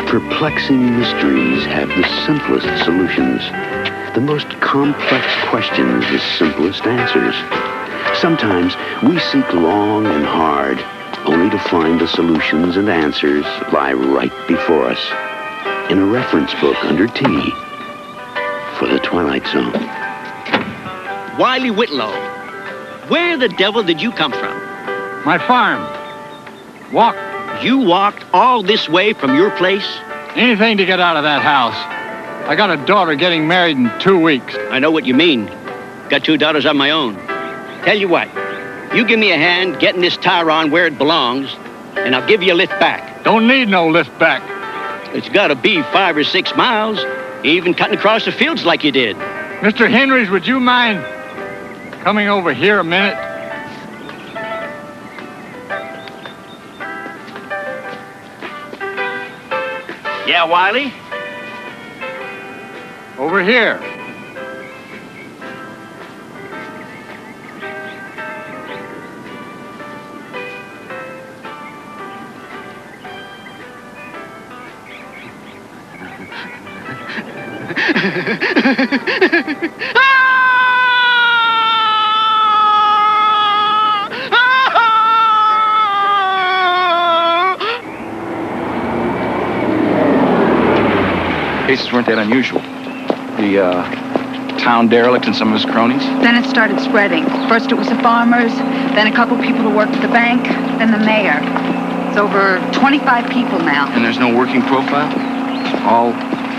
perplexing mysteries have the simplest solutions. The most complex questions the simplest answers. Sometimes we seek long and hard, only to find the solutions and answers lie right before us. In a reference book under T for the Twilight Zone. Wiley Whitlow, where the devil did you come from? My farm. Walk. You walked all this way from your place? Anything to get out of that house. I got a daughter getting married in 2 weeks. I know what you mean. Got 2 daughters of my own. Tell you what, you give me a hand getting this tire on where it belongs, and I'll give you a lift back. Don't need no lift back. It's got to be 5 or 6 miles, even cutting across the fields like you did. Mr. Henrys, would you mind coming over here a minute? Yeah, Wiley? Over here. Cases weren't that unusual. The town derelict and some of his cronies. Then it started spreading. First it was the farmers, then a couple people who worked at the bank, then the mayor. It's over 25 people now. And there's no working profile? All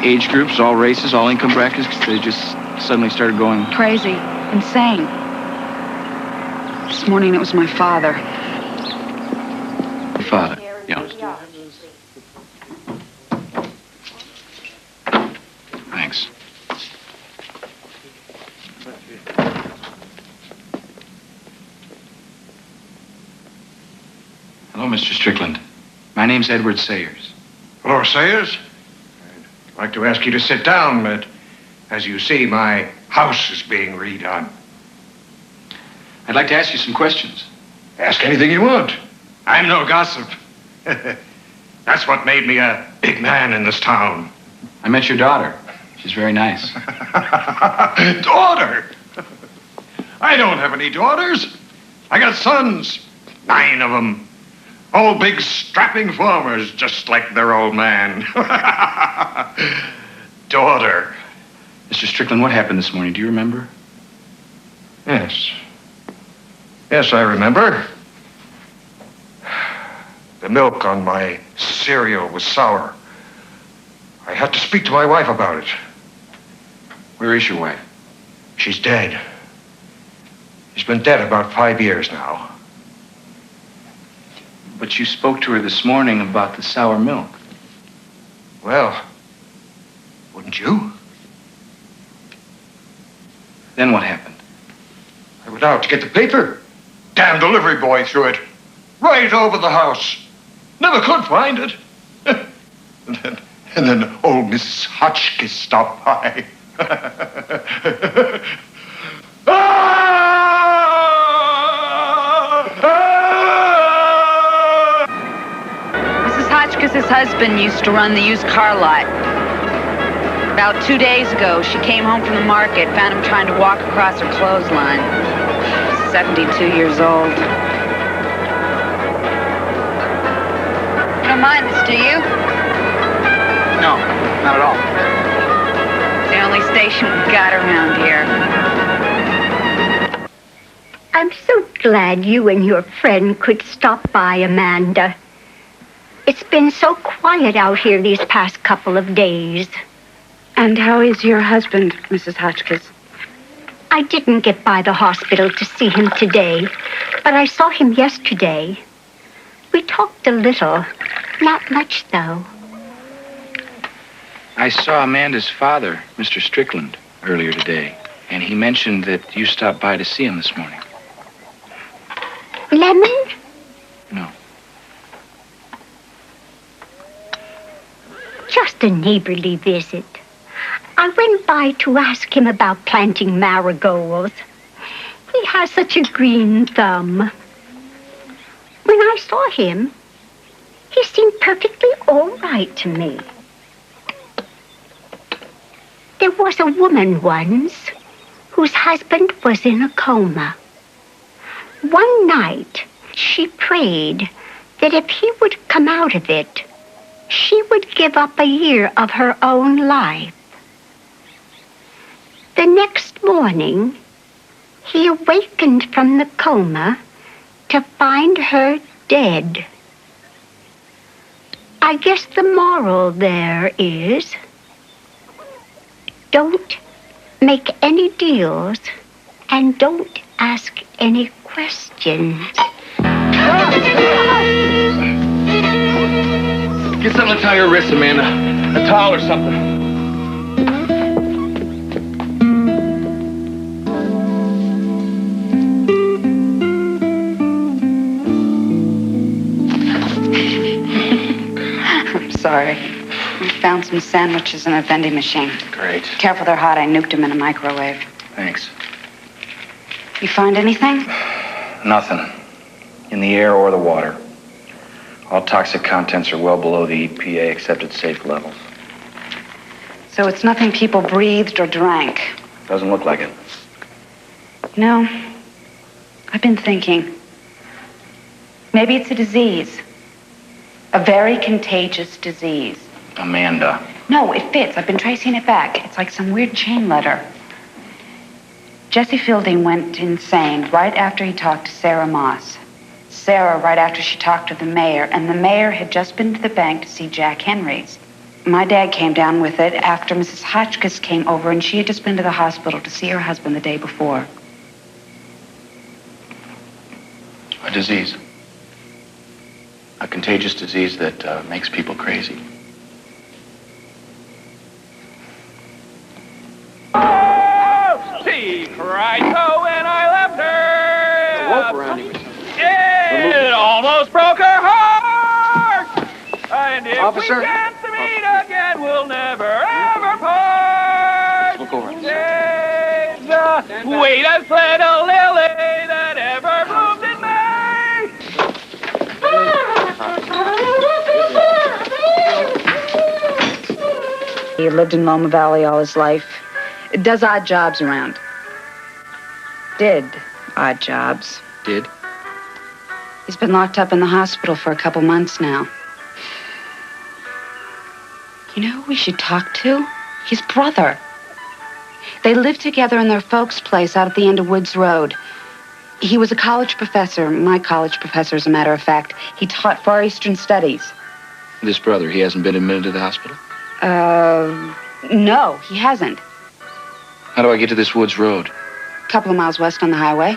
age groups, all races, all income brackets? They just suddenly started going... Crazy. Insane. This morning it was my father. Your father? Yeah. Thanks. Hello, Mr. Strickland. My name's Edward Sayers. Hello, Sayers. I'd like to ask you to sit down, but as you see, my house is being redone. I'd like to ask you some questions. Ask anything you want. I'm no gossip. That's what made me a big man in this town. I met your daughter. She's very nice. Daughter? I don't have any daughters. I got sons. 9 of them. All big, strapping farmers, just like their old man. Daughter. Mr. Strickland, what happened this morning? Do you remember? Yes. Yes, I remember. The milk on my cereal was sour. I had to speak to my wife about it. Where is your wife? She's dead. She's been dead about 5 years now. But you spoke to her this morning about the sour milk. Well, wouldn't you? Then what happened? I went out to get the paper. Damn delivery boy threw it right over the house. Never could find it. and then old Mrs. Hotchkiss stopped by. Mrs. Hotchkiss's husband used to run the used car lot. About 2 days ago, she came home from the market, found him trying to walk across her clothesline. 72 years old. You don't mind this, do you? No, not at all. It's the only station we've got around here. I'm so glad you and your friend could stop by, Amanda. It's been so quiet out here these past couple of days. And how is your husband, Mrs. Hotchkiss? I didn't get by the hospital to see him today, but I saw him yesterday. We talked a little. Not much, though. I saw Amanda's father, Mr. Strickland, earlier today, and he mentioned that you stopped by to see him this morning. Lemon? No. Just a neighborly visit. I went by to ask him about planting marigolds. He has such a green thumb. When I saw him, he seemed perfectly all right to me. There was a woman once whose husband was in a coma. One night, she prayed that if he would come out of it, she would give up a year of her own life. The next morning, he awakened from the coma to find her dead. I guess the moral there is, don't make any deals and don't ask any questions. Get something to tie your wrists, Amanda. A towel or something. I'm sorry. We found some sandwiches in a vending machine. Great. Careful, they're hot. I nuked them in a microwave. Thanks. You find anything? Nothing. In the air or the water. All toxic contents are well below the EPA accepted safe levels. So it's nothing people breathed or drank. Doesn't look like it. You know, I've been thinking. Maybe it's a disease. A very contagious disease. Amanda. No, it fits. I've been tracing it back. It's like some weird chain letter. Jesse Fielding went insane right after he talked to Sarah Moss. Sarah right after she talked to the mayor, and the mayor had just been to the bank to see Jack Henry's. My dad came down with it after Mrs. Hotchkiss came over, and she had just been to the hospital to see her husband the day before. A disease. A contagious disease that makes people crazy. Oh, she cried so when I left her. The rope around him. It almost broke her heart. And if Officer? we can't meet again, we'll never ever part. Look over. Days, the sweetest little lily that ever bloomed in May. He lived in Loma Valley all his life. Does odd jobs around. Did odd jobs. Did? He's been locked up in the hospital for a couple months now. You know who we should talk to? His brother. They lived together in their folks' place out at the end of Woods Road. He was a college professor, my college professor, as a matter of fact. He taught Far Eastern Studies. This brother, he hasn't been admitted to the hospital? No, he hasn't. How do I get to this Woods Road? A couple of miles west on the highway.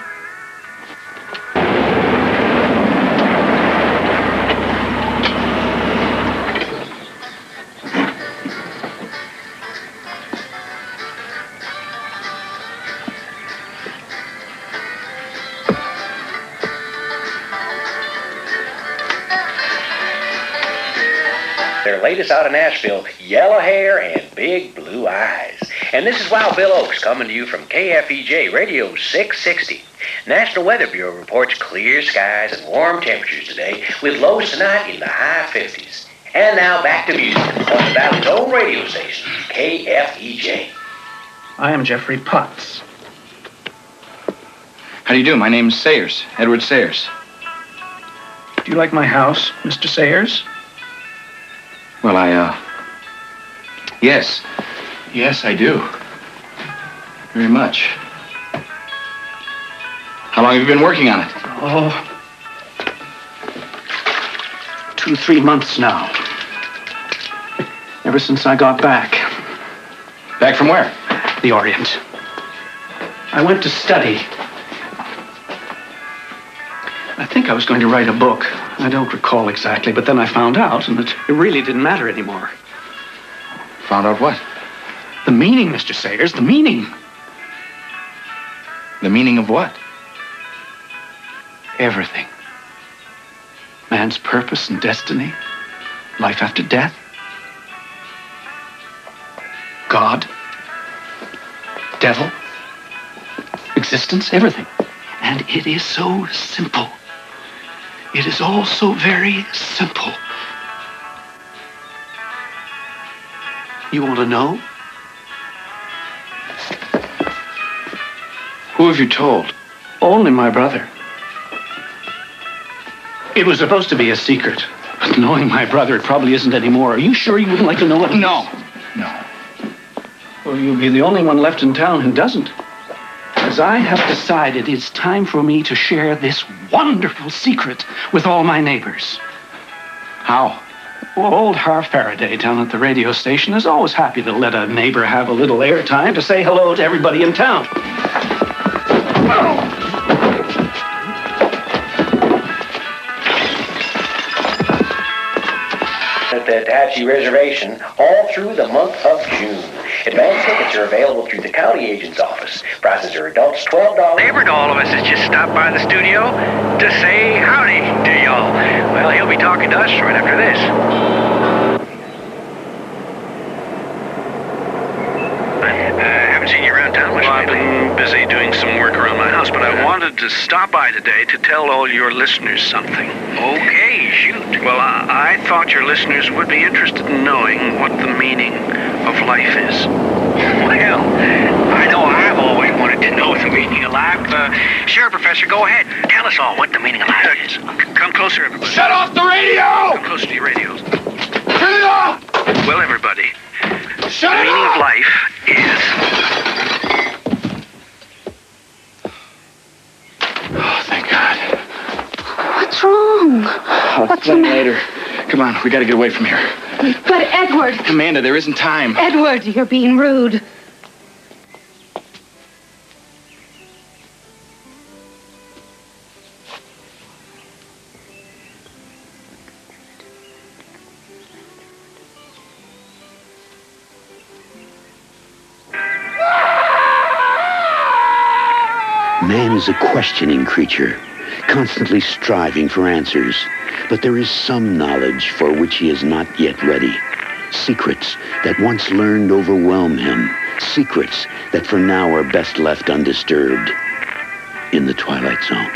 Their latest out of Nashville, yellow hair and big blue eyes. And this is Wild Bill Oakes coming to you from KFEJ Radio 660. National Weather Bureau reports clear skies and warm temperatures today with lows tonight in the high 50s. And now back to music on the Valley's own radio station, KFEJ. I am Jeffrey Potts. How do you do? My name's Sayers, Edward Sayers. Do you like my house, Mr. Sayers? Well, yes. Yes, I do. Very much. How long have you been working on it? Oh, 2-3 months now. Ever since I got back. Back from where? The Orient. I went to study. I think I was going to write a book. I don't recall exactly, but then I found out, and it really didn't matter anymore. Found out what? The meaning, Mr. Sayers, the meaning. The meaning of what? Everything. Man's purpose and destiny. Life after death. God. Devil. Existence, everything. And it is so simple. It is all so very simple. You want to know? Who have you told? Only my brother. It was supposed to be a secret. But knowing my brother, it probably isn't anymore. Are you sure you wouldn't like to know what it is? No. Well, you'll be the only one left in town who doesn't. As I have decided it's time for me to share this wonderful secret with all my neighbors. How? Well, old Har Faraday down at the radio station is always happy to let a neighbor have a little airtime to say hello to everybody in town. At the Apache Reservation all through the month of June. Advance tickets are available through the county agent's office. Prices are adults $12. Neighbor to all of us has just stopped by the studio to say howdy to y'all. Well, he'll be talking to us right after this. I haven't seen you around town much. Well, I've been busy doing some work around my house, but I wanted to stop by today to tell all your listeners something. Okay, shoot. Well, I thought your listeners would be interested in knowing what the meaning of life is. Well, I know I've always wanted to know the meaning of life. Sure, Professor, go ahead. Tell us all what the meaning of life is. Come closer, everybody. Shut off the radio! Come closer to your radios. Turn it off! Well, everybody, Shut the it meaning off! of life is... Oh, thank God. What's wrong? I'll What's the explain matter? later. Come on, we gotta get away from here. But Edward, Amanda, there isn't time. Edward, you're being rude. Man is a questioning creature, constantly striving for answers. But there is some knowledge for which he is not yet ready. Secrets that once learned overwhelm him. Secrets that for now are best left undisturbed in the Twilight Zone.